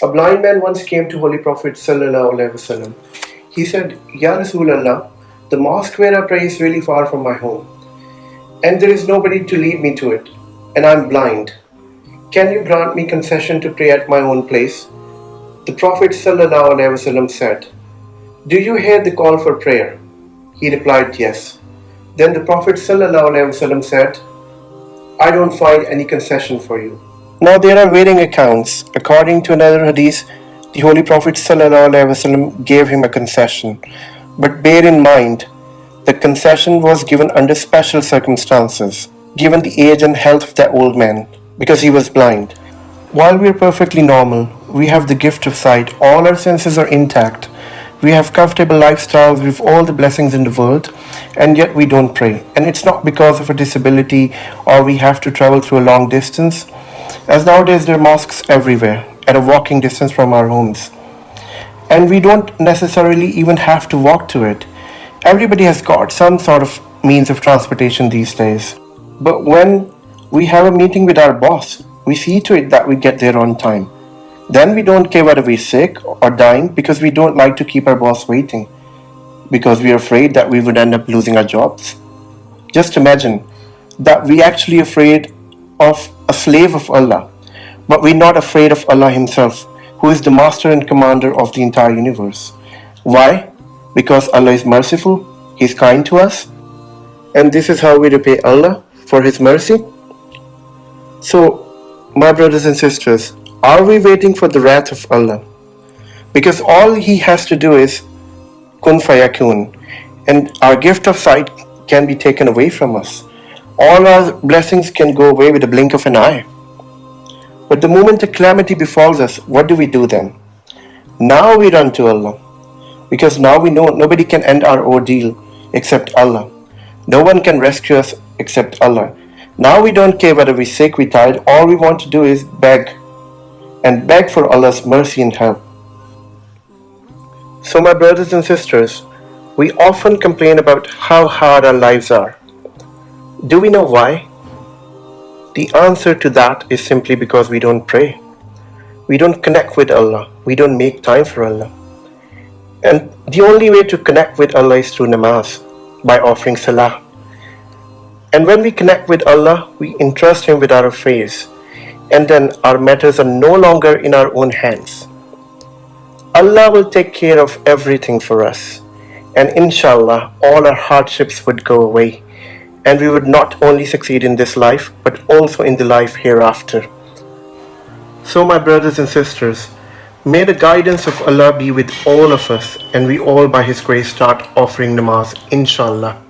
A blind man once came to Holy Prophet Sallallahu Alaihi Wasallam. He said, Ya Rasulallah, the mosque where I pray is really far from my home, and there is nobody to lead me to it, and I'm blind. Can you grant me concession to pray at my own place? The Prophet Sallallahu Alaihi Wasallam said, Do you hear the call for prayer? He replied, Yes. Then the Prophet Sallallahu Alaihi Wasallam said, I don't find any concession for you. Now there are varying accounts. According to another hadith, the Holy Prophet ﷺ gave him a concession. But bear in mind, the concession was given under special circumstances, given the age and health of that old man, because he was blind. While we are perfectly normal, we have the gift of sight, all our senses are intact, we have comfortable lifestyles, we have all the blessings in the world, and yet we don't pray. And it's not because of a disability or we have to travel through a long distance, as nowadays there are mosques everywhere at a walking distance from our homes. And we don't necessarily even have to walk to it. Everybody has got some sort of means of transportation these days. But when we have a meeting with our boss, we see to it that we get there on time. Then we don't care whether we're sick or dying because we don't like to keep our boss waiting, because we're afraid that we would end up losing our jobs. Just imagine that we're actually afraid of a slave of Allah, but we're not afraid of Allah Himself, who is the master and commander of the entire universe. Why? Because Allah is merciful, He is kind to us, and this is how we repay Allah for His mercy. So, my brothers and sisters, are we waiting for the wrath of Allah? Because all He has to do is kun fayakun, and our gift of sight can be taken away from us. All our blessings can go away with a blink of an eye. But the moment a calamity befalls us, what do we do then? Now we run to Allah, because now we know nobody can end our ordeal except Allah. No one can rescue us except Allah. Now we don't care whether we're sick, we're tired, all we want to do is beg, and beg for Allah's mercy and help. So my brothers and sisters, we often complain about how hard our lives are. Do we know why? The answer to that is simply because we don't pray. We don't connect with Allah. We don't make time for Allah. And the only way to connect with Allah is through namaz, by offering salah. And when we connect with Allah, we entrust Him with our affairs, and then our matters are no longer in our own hands. Allah will take care of everything for us, and inshallah, all our hardships would go away, and we would not only succeed in this life, but also in the life hereafter. So my brothers and sisters, may the guidance of Allah be with all of us, and we all by His grace start offering namaz, inshallah.